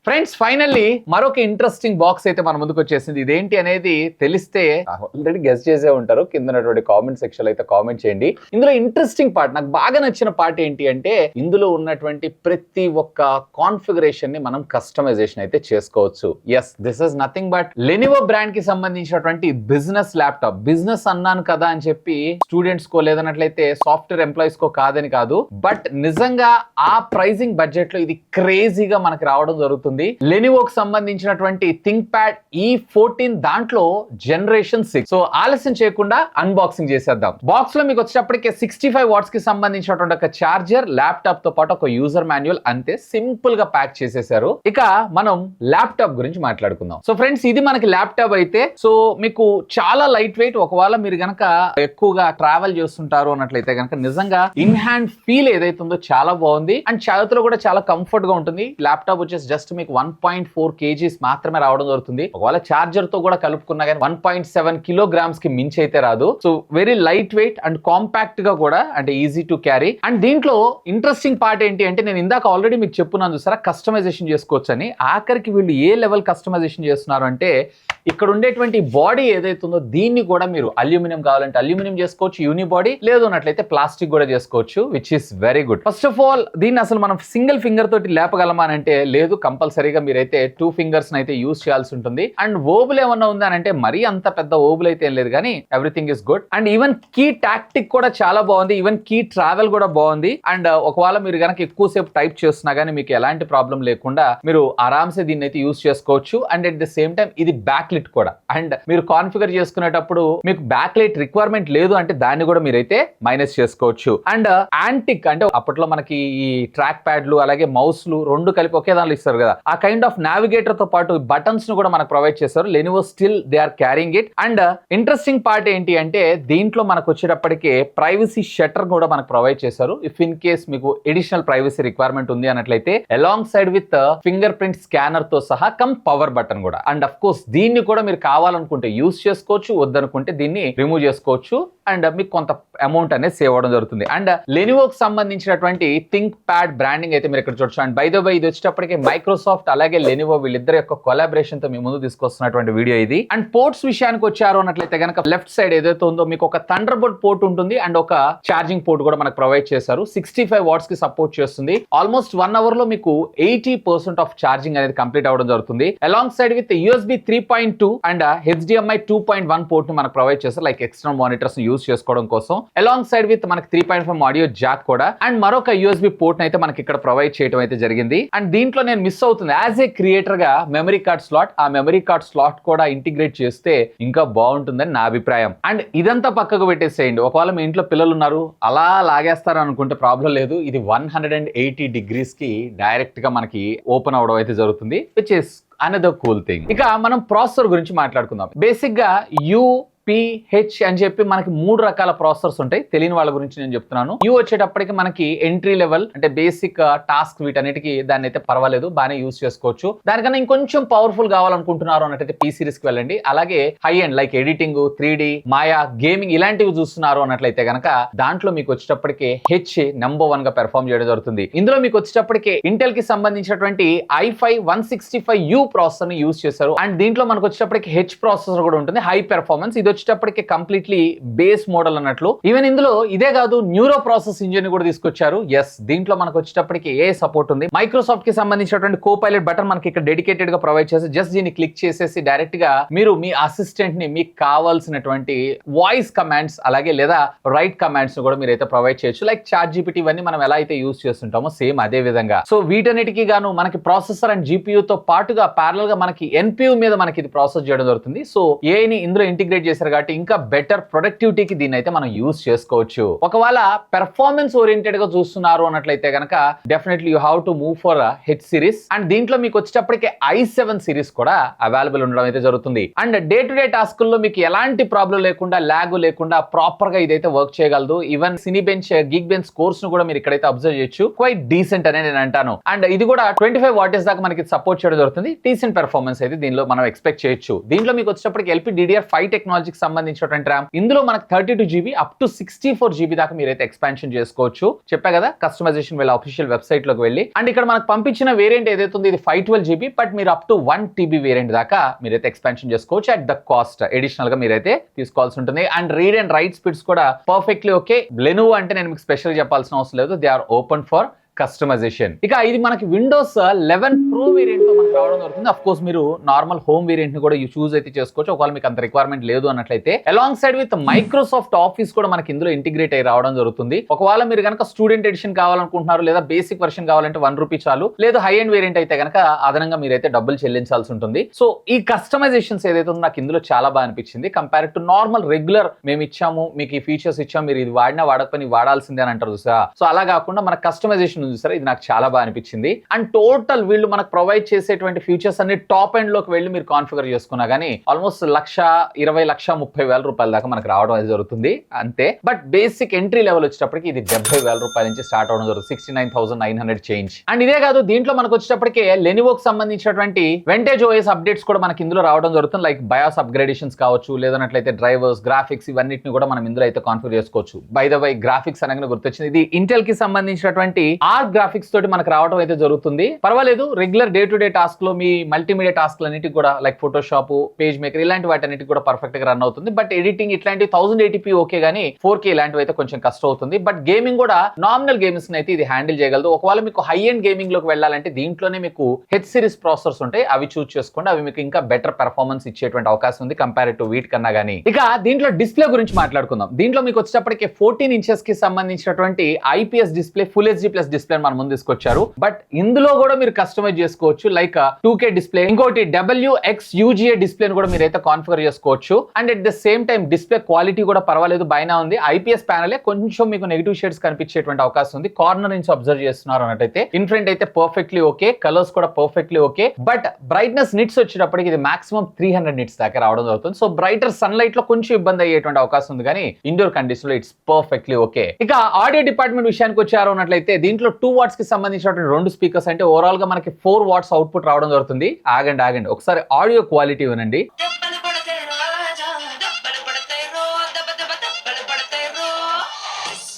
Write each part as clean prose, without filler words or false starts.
Friends finally మరొక interesting box అయితే మన ముందుకు వచ్చేసింది. ఇదేంటి అనేది తెలిస్తే ఆల్రెడీ గెస్ చేసే ఉంటారు. కింద ఉన్నటువంటి కామెంట్ సెక్షన్ అయితే కామెంట్ చేయండి. ఇందులో ఇంట్రెస్టింగ్ పార్ట్, నాకు బాగా నచ్చిన పార్ట్ ఏంటి అంటే ఇందులో ఉన్నటువంటి ప్రతి ఒక్క కాన్ఫిగరేషన్ ని మనం కస్టమైజేషన్ అయితే చేసుకోవచ్చు. Yes, this is nothing but Lenovo brand కి సంబంధించినటువంటి బిజినెస్ ల్యాప్టాప్. బిజినెస్ అన్నాను కదా అని చెప్పి స్టూడెంట్స్ కో లేదన్నట్లయితే సాఫ్ట్వేర్ ఎంప్లాయీస్ కో కాదని కాదు, బట్ నిజంగా ఆ ప్రైజింగ్ బడ్జెట్ లో ఇది క్రేజీగా మనకి రావడం జరుగుతుంది. లెనోవోకి సంబంధించినటువంటి థింక్ ప్యాడ్ E14 దాంట్లో జనరేషన్ 6. సో ఆలస్యం చేయకుండా అన్బాక్సింగ్ చేసేద్దాం. బాక్స్ లో మీకు వచ్చేటప్పటికే 65 వాట్స్ కి సంబంధించినటువంటి ఒక చార్జర్, ల్యాప్టాప్ తో పాటు ఒక యూజర్ మాన్యువల్, అంతే సింపుల్ గా ప్యాక్ చేసేసారు. ఇక మనం ల్యాప్టాప్ గురించి మాట్లాడుకుందాం. సో ఫ్రెండ్స్, ఇది మనకి ల్యాప్టాప్ అయితే సో మీకు చాలా లైట్ వెయిట్. ఒకవేళ మీరు గనక ఎక్కువగా ట్రావెల్ చేస్తుంటారు అన్నట్లయితే గనక నిజంగా ఇన్ హ్యాండ్ ఫీల్ ఏదైతే ఉందో చాలా బాగుంది. అండ్ చేతిలో కూడా చాలా కంఫర్ట్ గా ఉంటుంది. ల్యాప్టాప్ వచ్చేసి జస్ట్ మీకు 1.4 kgs మాత్రమే రావడం జరుగుతుంది. ఒకవేళ చార్జర్ తో కూడా కలుపుకున్నా కానీ 1.7 kilograms కి మించి అయితే రాదు. So very light weight and compact గా కూడా, అంటే ఈజీ టు క్యారీ. అండ్ దీంట్లో ఇంట్రెస్టింగ్ పార్ట్ ఏంటి అంటే నేను ఇందాక ఆల్రెడీ మీకు చెప్పున్నాను చూసారా, కస్టమైజేషన్ చేసుకోవచ్చు అని. ఆఖరికి వీళ్ళు ఏ లెవెల్ కస్టమైజేషన్ చేస్తున్నారు అంటే ఇక్కడ ఉండేటువంటి బాడీ ఏదైతే ఉందో దీన్ని కూడా మీరు అల్యూమినియం కావాలంటే అల్యూమినియం చేసుకోవచ్చు, యూని బాడీ, లేదు అన్నట్లయితే ప్లాస్టిక్ కూడా చేసుకోవచ్చు, which is very good. First of all దీన్ని అసలు మనం సింగిల్ ఫింగర్ తోటి లేపగలమా అని అంటే లేదు, కంపల్సరీగా మీరైతే 2 fingers అయితే యూజ్ చేయాల్సి ఉంటుంది. అండ్ ఓబుల్ ఏమన్నా ఉందా అని అంటే మరీ అంత పెద్ద ఓబుల్ అయితే ఏం లేదు, కానీ everything is good. And even key tactic కూడా చాలా బాగుంది. ఈవెన్ కీ ట్రావెల్ కూడా బాగుంది. అండ్ ఒకవేళ మీరు కనుక ఎక్కువసేపు టైప్ చేస్తున్నా కానీ మీకు ఎలాంటి ప్రాబ్లం లేకుండా మీరు ఆరామ్సే దీన్ని అయితే యూజ్ చేసుకోవచ్చు. And at the same time ఇది బ్యాక్ లిట్ కూడా. అండ్ మీరు కాన్ఫిగర్ చేసుకునేటప్పుడు మీకు బ్యాక్ లైట్ రిక్వైర్మెంట్ లేదు అంటే దాన్ని కూడా మీరైతే మైనస్ చేసుకోవచ్చు. అండ్ యాంటిక్ అంటే అప్పట్లో మనకి ఈ ట్రాక్ ప్యాడ్లు అలాగే మౌస్లు రెండు కలిపి ఒకే దానిలో ఇస్తారు కదా, ఆ కైండ్ ఆఫ్ నావిగేటర్ తో పాటు బటన్స్ ను కూడా మనకు ప్రొవైడ్ చేస్తారు. Lenovo still they are carrying it. And interesting part ఏంటి అంటే దీంట్లో మనకు వచ్చేటప్పటికి ప్రైవసీ షట్టర్ కూడా మనకు ప్రొవైడ్ చేశారు. ఇఫ్ ఇన్ కేస్ మీకు ఎడిషనల్ ప్రైవసీ రిక్వైర్మెంట్ ఉంది అన్నట్లయితే along side with finger print scanner తో సహా కమ్ పవర్ బటన్ కూడా. అండ్ అఫ్ కోర్స్ దీన్ని కూడా మీరు కావాలనుకుంటే యూజ్ చేసుకోవచ్చు, వద్దనుకుంటే దీన్ని రిమూవ్ చేసుకోవచ్చు. అండ్ మీకు కొంత అమౌంట్ అనేది సేవ్ అవడం జరుగుతుంది. అండ్ లెనోవోకి సంబంధించినటువంటి థింక్ ప్యాడ్ బ్రాండింగ్ అయితే మీరు ఇక్కడ చూడొచ్చు. అండ్ బై ద వే ఇది వచ్చేటప్పటికి మైక్రోసాఫ్ట్ అలాగే లెనోవో వీళ్ళిద్దరి యొక్క కొలాబరేషన్ తో మీ ముందు తీసుకొస్తున్నటువంటి వీడియో ఇది. అండ్ పోర్ట్స్ విషయానికి వచ్చారు అన్నట్లయితే కనుక లెఫ్ట్ సైడ్ ఏదైతే ఉందో మీకు ఒక థండర్ బోల్ట్ పోర్ట్ ఉంటుంది అండ్ ఒక ఛార్జింగ్ పోర్ట్ కూడా మనకు ప్రొవైడ్ చేశారు. 65 వాట్స్ కి సపోర్ట్ చేస్తుంది. ఆల్మోస్ట్ 1 hour లో మీకు 80% ఆఫ్ ఛార్జింగ్ అనేది కంప్లీట్ అవడం జరుగుతుంది. Along side with USB 3.2 and HDMI 2.1 port ని మనకు ప్రొవైడ్ చేస్తారు, లైక్ ఎక్స్టర్నల్ మానిటర్స్ యూజ్ చేసుకోవడం కోసం. అలాంగ్ సైడ్ విత్ మనకి 3.5 ఆడియో జాక్ కూడా. అండ్ మరొక USB పోర్ట్ అయితే మనకి ఇక్కడ ప్రొవైడ్ చేయడం అయితే జరిగింది. అండ్ దీంట్లో నేను మిస్ అవుతుంది యాజ్ ఏ క్రియేటర్ గా మెమరీ కార్డ్ స్లాట్. ఆ మెమరీ కార్డ్ స్లాట్ కూడా ఇంటిగ్రేట్ చేస్తే ఇంకా బాగుంటుందని నా అభిప్రాయం. అండ్ ఇదంతా పక్కకు పెట్టేసేయండి. ఒకవేళ మీ ఇంట్లో పిల్లలు ఉన్నారు అలా లాగేస్తారు అనుకుంటే ప్రాబ్లం లేదు. ఇది 180 degrees కి డైరెక్ట్ గా మనకి ఓపెన్ అవడం అయితే జరుగుతుంది, which is another cool thing. ఇక మనం ప్రాసెసర్ గురించి మాట్లాడుకుందాం. బేసిక్ గా UPH అని చెప్పి మనకి 3 రకాల ప్రాసెసర్స్ ఉంటాయి. తెలియని వాళ్ళ గురించి నేను చెప్తున్నాను. U వచ్చేటప్పటికి మనకి ఎంట్రీ లెవెల్, అంటే బేసిక్ టాస్క్ వీటన్నిటికి దాన్ని అయితే పర్వాలేదు, బాగానే యూజ్ చేసుకోవచ్చు. దానికన్నా ఇంకొంచెం పవర్ఫుల్ కావాలనుకుంటున్నారు అన్నట్లయితే P సిరీస్ కి వెళ్ళండి. అలాగే high end like editing, 3D, మాయా, గేమింగ్ ఇలాంటివి చూస్తున్నారు అన్నట్లయితే కనుక దాంట్లో మీకు వచ్చేటప్పటికి H నెంబర్ 1 గా పెర్ఫార్మ్ చేయడం జరుగుతుంది. ఇందులో మీకు వచ్చేటప్పటికి ఇంటెల్ కి సంబంధించినటువంటి i5 165U ప్రాసెసర్ ని యూజ్ చేశారు. అండ్ దీంట్లో మనకు వచ్చేటప్పటికి H ప్రాసెసర్ కూడా ఉంటుంది, హై పెర్ఫార్మెన్స్. ఇది వచ్చేటప్పటికి కంప్లీట్లీ బేస్ మోడల్ అన్నట్లు. ఈవెన్ ఇందులో ఇదే కాదు, న్యూరో ప్రాసెస్ ఇంజిన్ కూడా తీసుకొచ్చారు. ఎస్, దీంట్లో మనకు వచ్చేటప్పటికి ఏ సపోర్ట్ ఉంది. మైక్రోసాఫ్ట్ కి సంబంధించినటువంటి కో పైలట్ బటన్ మనకి ఇక్కడ డెడికేటెడ్ గా ప్రొవైడ్ చేసి జస్ట్ దీన్ని క్లిక్ చేసేసి డైరెక్ట్ గా మీరు మీ అసిస్టెంట్ ని మీకు కావాల్సినటువంటి వాయిస్ కమాండ్స్ అలాగే లేదా రైట్ కమాండ్స్ కూడా మీరైతే ప్రొవైడ్ చేయొచ్చు. లైక్ ChatGPT ఇవన్నీ మనం ఎలా అయితే యూజ్ చేస్తుంటామో సేమ్ అదే విధంగా. సో వీటన్నిటికీ గాను మనకి ప్రాసెసర్ అండ్ GPU తో పాటుగా ప్యారల్ గా మనకి NPU మీద మనకి ఇది ప్రాసెస్ చేయడం జరుగుతుంది. సో ఏఐని ఇందులో ఇంటిగ్రేట్ చేశారు కాబట్టి ఇంకా బెటర్ ప్రొడక్టివిటీకి దీన్ని అయితే మనం యూజ్ చేసుకోవచ్చు. ఒకవేళ పెర్ఫార్మెన్స్ ఓరియంటెడ్ గా చూస్తున్నారు అన్నట్లయితే కనుక definitely you have to move for H series. And దీంట్లో మీకు వచ్చేటప్పటికి i7 సిరీస్ కూడా అవైలబుల్ ఉండడం అయితే జరుగుతుంది. అండ్ డే టు డే టాస్కుల్లో మీకు ఎలాంటి ప్రాబ్లం లేకుండా, ల్యాగ్ లేకుండా ప్రాపర్ గా ఇదైతే వర్క్ చేయగలదు. ఈవెన్ సినీబెంచ్, గీక్ బెంచ్ స్కోర్స్ ను కూడా మీరు ఇక్కడైతే అబ్జర్వ్ చేయొచ్చు. క్వైట్ డీసెంట్ అనే నేను అంటాను. అండ్ ఇది కూడా 25 watts దాకా మనకి సపోర్ట్ చేయడం జరుగుతుంది. డీసెంట్ పెర్ఫార్మెన్స్ అయితే దీనిలో మనం ఎక్స్పెక్ట్ చేయొచ్చు. దీంట్లో మీకు వచ్చేటప్పటికి LPDDR5 టెక్నాలజీకి కి సంబంధించినటువంటి ర్యామ్. ఇందులో మనకు 32GB అప్ టు 64GB దాకా మీరైతే ఎక్స్పాన్షన్ చేసుకోవచ్చు. చెప్పా కదా కస్టమైజేషన్ వీళ్ళ అఫీషియల్ వెబ్సైట్ లోకి వెళ్ళి. అండ్ ఇక్కడ మనకు పంపించిన వేరియంట్ ఏదైతే ఉంది ఇది 512GB, బట్ మీరు అప్ టు 1TB వేరియంట్ దాకా మీరైతే ఎక్స్పాన్షన్ చేసుకోవచ్చు అట్ ద కాస్ట్. అడిషనల్ గా మీరైతే తీసుకోవాల్సి ఉంటుంది. And read and write speeds కూడా పర్ఫెక్ట్లీ ఓకే. లెనోవో అంటే నేను మీకు స్పెషల్ చెప్పాల్సిన అవసరం లేదు, they are open for customization. ఇక ఇది మనకి విండోస్ 11 Pro వేరియంట్ తో మనకు రావడం జరుగుతుంది. అఫ్ కోర్స్ మీరు నార్మల్ హోమ్ వేరియంట్ ని కూడా చూస్ అయితే చేసుకోవచ్చు ఒకవేళ మీకు అంత రిక్వైర్మెంట్ లేదు అన్నట్లయితే. Along side with Microsoft office కూడా మనకి ఇందులో ఇంటిగ్రేట్ అయ్యి రావడం జరుగుతుంది. ఒకవేళ మీరు కనుక స్టూడెంట్ ఎడిషన్ కావాలనుకుంటున్నారు లేదా బేసిక్ వర్షన్ కావాలంటే ₹1 చాలు, లేదా హై ఎండ్ వేరియంట్ అయితే కనుక అదనంగా మీరైతే డబ్బులు చెల్లించాల్సి ఉంటుంది. సో ఈ కస్టమైజేషన్స్ ఏదైతే ఉందో నాకు ఇందులో చాలా బాగా అనిపించింది కంపేర్ టు నార్మల్ రెగ్యులర్ మేము ఇచ్చాము మీకు ఈ ఫీచర్స్ ఇచ్చాము మీరు ఇది వాడినా వాడకపోయినా వాడాల్సిందే అని అంటారు చూసా. సో అలా కాకుండా మన కస్టమైజేషన్ చూసారా, ఇది నాకు చాలా బాగా అనిపించింది. అండ్ టోటల్ వీళ్ళు మనకు ప్రొవైడ్ చేసేటువంటి ఫీచర్స్ అన్ని టాప్ ఎండ్ లోకి వెళ్ళి మీరు కాన్ఫిగర్ చేసుకున్నా గానీ ఆల్మోస్ట్ ₹1,20,000 ₹1,30,000 దాకా మనకు రావడం అనేది జరుగుతుంది అంతే. బట్ బేసిక్ ఎంట్రీ లెవెల్ వచ్చేటప్పటికి ఇది ₹70,000 నుంచి స్టార్ట్ అవడం జరుగుతుంది, 69,900 చేంజ్. అండ్ ఇదే కాదు దీంట్లో మనకు వచ్చేటప్పటికే లెనోవోకి సంబంధించినటువంటి వెంటేజ్ ఓఎస్ అప్డేట్స్ కూడా మనకి ఇందులో రావడం జరుగుతుంది. లైక్ బయాస్ అప్గ్రేడేషన్స్ కావచ్చు, లేదన్నట్లయితే డ్రైవర్స్, గ్రాఫిక్స్ ఇవన్నిటిని కూడా మనం ఇందులో అయితే కాన్ఫిగర్ చేసుకోవచ్చు. బై ద వై గ్రాఫిక్స్ అనగానే గుర్తొచ్చింది, ఇది ఇంటెల్ కి సంబంధించినటువంటి ఆర్క్ గ్రాఫిక్స్ తోటి మనకు రావడం అయితే జరుగుతుంది. పర్వాలేదు, regular day to day task లో మీ మల్టీమీడియా టాస్క్ అన్నిటికి కూడా లైక్ ఫోటోషాప్, పేజ్ మేకర్ ఇలాంటి వాటన్నిటికి కూడా పర్ఫెక్ట్ గా రన్ అవుతుంది. బట్ ఎడిటింగ్ ఇట్లాంటి 1080p ఓకే గానీ 4K ఇలాంటివి అయితే కొంచెం కష్టం అవుతుంది. బట్ గేమింగ్ కూడా నామినల్ గేమ్స్ అయితే ఇది హ్యాండిల్ చేయగలదు. ఒకవేళ మీకు హై ఎండ్ గేమింగ్ లోకి వెళ్ళాలంటే దీంట్లోనే మీకు హెచ్ సిరీస్ ప్రాసెసర్స్ ఉంటాయి, అవి చూస్ చేసుకోండి. అవి మీకు ఇంకా బెటర్ పెర్ఫార్మెన్స్ ఇచ్చేటువంటి అవకాశం ఉంది కంపేర్ టు వీటికన్నా గానీ. ఇక దీంట్లో డిస్ప్లే గురించి మాట్లాడుకుందాం. దీంట్లో మీకు వచ్చేటప్పటికి 14 inches కి సంబంధించినటువంటి IPS display full HD+ display మన ముందు తీసుకొచ్చారు. బట్ ఇందులో కూడా మీరు కస్టమైజ్ చేసుకోవచ్చు లైక్ 2K డిస్ప్లే, ఇంకోటి WXUGA డిస్ప్లే కూడా మీరైతే కాన్ఫిగర్ చేసుకోవచ్చు. And at the same time display quality కూడా పర్వాలేదు, బాగానే ఉంది. IPS ప్యానలే కొంచెం మీకు నెగిటివ్ షేడ్స్ కనిపించేటువంటి అవకాశం ఉంది. కార్నర్ నుంచి అబ్జర్వ్ చేస్తున్నారు అన్నట్టయితే ఇన్ ఫ్రంట్ అయితే పర్ఫెక్ట్లీ ఓకే, కలర్స్ కూడా perfectly okay. But brightness nits వచ్చేటప్పటికి ఇది మాక్సిమం 300 nits దాకా రావడం జరుగుతుంది. సో బ్రైటర్ సన్ లైట్ లో కొంచెం ఇబ్బంది అయ్యేటువంటి అవకాశం ఉంది కానీ ఇండోర్ కండిషన్ లో ఇట్స్ పర్ఫెక్ట్లీ ఓకే. ఇక ఆడియో డిపార్ట్మెంట్ విషయానికి వచ్చారు అన్నట్లయితే దీంట్లో 2 watts కి సంబంధించినటువంటి 2 స్పీకర్స్ అంటే ఓవరాల్ గా మనకి 4 watts అవుట్పుట్ రావడం జరుగుతుంది. ఆగండి ఒకసారి ఆడియో క్వాలిటీ వినండి.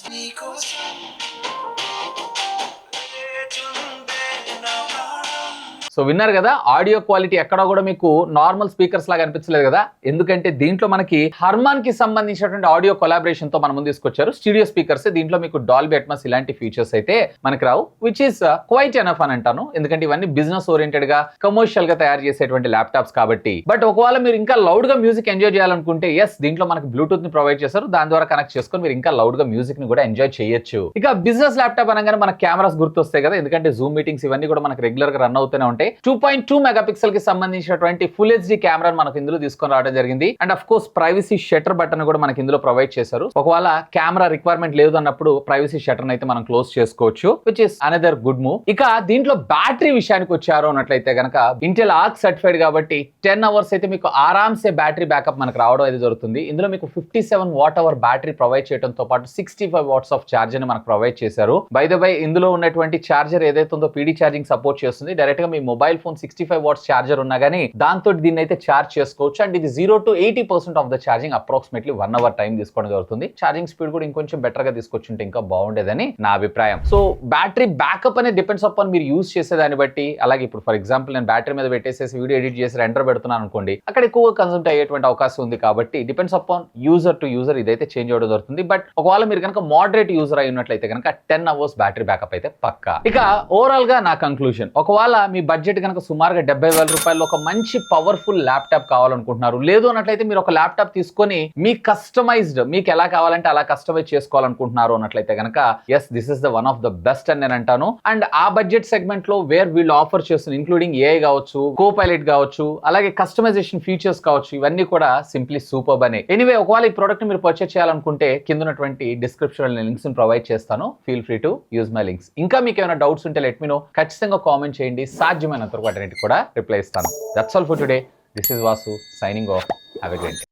సో విన్నారు కదా, ఆడియో క్వాలిటీ ఎక్కడా కూడా మీకు నార్మల్ స్పీకర్స్ లాగా అనిపించలేదు కదా. ఎందుకంటే దీంట్లో మనకి హర్మాన్ కి సంబంధించినటువంటి ఆడియో కొలాబరేషన్ తో మనం ముందు తీసుకొచ్చారు. స్టూడియో స్పీకర్స్, దీంట్లో మీకు డాల్బీ అట్మాస్ ఇలాంటి ఫీచర్స్ అయితే మనకి రావు, విచ్ ఇస్ క్వైట్ ఎనఫ్ అని అంటాను. ఎందుకంటే ఇవన్నీ బిజినెస్ ఓరియంటెడ్ గా కమర్షియల్ గా తయారు చేసేటువంటి ల్యాప్టాప్స్ కాబట్టి. బట్ ఒకవేళ మీరు ఇంకా లౌడ్ గా మ్యూజిక్ ఎంజాయ్ చేయాలనుకుంటే ఎస్, దీంట్లో మనకి బ్లూటూత్ ని ప్రొవైడ్ చేశారు. దాని ద్వారా కనెక్ట్ చేసుకొని మీరు ఇంకా లౌడ్ గా మ్యూజిక్ ని కూడా ఎంజాయ్ చేయొచ్చు. ఇక బిజినెస్ ల్యాప్టాప్ అనగానే మనకి కెమెరాస్ గుర్తొస్తాయి కదా, ఎందుకంటే జూమ్ మీటింగ్స్ ఇవన్నీ కూడా మనకి రెగ్యులర్ గా రన్ అవుతూనే ఉంటాయి. 2.2 మెగాపిక్సెల్ కి సంబంధించినటువంటి ఫుల్ HD కెమెరా మనకు ఇందులో తీసుకొని రావడం జరిగింది. And of course privacy shutter button కూడా మనకి ఇందులో ప్రొవైడ్ చేశారు. ఒకవేళ కెమెరా రిక్వైర్మెంట్ లేదు అన్నప్పుడు ప్రైవసీ షట్టర్ అయితే మనం క్లోజ్ చేసుకోవచ్చు, which is another good move. ఇక దీంట్లో బ్యాటరీ విషయానికి వచ్చారు అన్నట్లయితే కనుక ఇంటెల్ ఆర్క్ సర్టిఫైడ్ కాబట్టి 10 hours అయితే మీకు ఆరామ్సే బ్యాటరీ బ్యాకప్ మనకు రావడం అయితే జరుగుతుంది. ఇందులో మీకు 57 Wh బ్యాటరీ ప్రొవైడ్ చేయడంతో పాటు 65 watts ఆఫ్ ఛార్జర్ ని మనకు ప్రొవైడ్ చేశారు. బై ద వై ఇందులో ఉన్నటువంటి ఛార్జర్ ఏదైతే ఉందో PD ఛార్జింగ్ సపోర్ట్ చేస్తుంది. డైరెక్ట్ గా మీ మొబైల్ ఫోన్ 65 watts ఛార్జర్ ఉన్నా కానీ దాంతో దీన్ని అయితే ఛార్జ్ చేసుకోవచ్చు. అండ్ ఇది 0 to 80% of the charging approximately 1 hour time తీసుకోవడం జరుగుతుంది. ఛార్జింగ్ స్పీడ్ కూడా ఇంకొంచెం బెటర్ గా తీసుకొచ్చుంటే ఇంకా బాగుండేదని నా అభిప్రాయం. సో బ్యాటరీ బ్యాకప్ అనేది డిపెండ్స్ అపాన్ మీరు యూజ్ చేసేదాన్ని బట్టి. అలాగే ఇప్పుడు ఫర్ ఎగ్జాంపుల్ నేను బ్యాటరీ మీద పెట్టేసేసి వీడియో ఎడిట్ చేసి ఎంటర్ పెడుతున్నాను అనుకోండి, అక్కడ ఎక్కువ కన్సూమ్ అయ్యేటువంటి అవకాశం ఉంది. కాబట్టి depends upon user to user ఇదైతే చేంజ్ అవ్వడం జరుగుతుంది. బట్ ఒకవేళ మీరు కనుక మోడరేట్ యూజర్ అయి ఉన్నట్లయితే కనుక 10 hours బ్యాటరీ బ్యాకప్ అయితే పక్కా. ఇక ఓవరాల్ గా నా కంక్లూజన్, ఒకవేళ మీ బడ్జెట్ కనుక సుమారుగా ₹70,000 ఒక మంచి పవర్ఫుల్ ల్యాప్టాప్ కావాలనుకుంటున్నారు, లేదు అన్నట్లయితే మీరు ఒక ల్యాప్టాప్ తీసుకొని మీ కస్టమైజ్డ్ మీకు ఎలా కావాలంటే అలా కస్టమైజ్ చేసుకోవాలనుకుంటున్నారు అన్నట్లయితే కనుక yes, this is the one of the best అని నేను అంటాను. అండ్ ఆ బడ్జెట్ సెగ్మెంట్ లో వేర్ వీళ్ళు ఆఫర్ చేస్తుంది ఇంక్లూడింగ్ AI కావచ్చు, కోపైలట్ కావచ్చు, అలాగే కస్టమైజేషన్ ఫీచర్స్ కావచ్చు, ఇవన్నీ కూడా సింప్లీ సూపర్బ్ అని. ఎనీవే, ఒకవేళ ఈ ప్రోడక్ట్ మీరు పర్చేస్ చేయాలనుకుంటే కింద ఉన్నటువంటి డిస్క్రిప్షన్ లింక్స్ ప్రొవైడ్ చేస్తాను. Feel free to use my links. ఇంకా మీకు ఏమైనా డౌట్స్ ఉంటే లెట్ మీ నో, ఖచ్చితంగా కామెంట్ చేయండి. సాధ్యమైనంత వరకు వాటికి కూడా రిప్లై ఇస్తాను. That's all for today. This is Vasu signing off. Have a great day.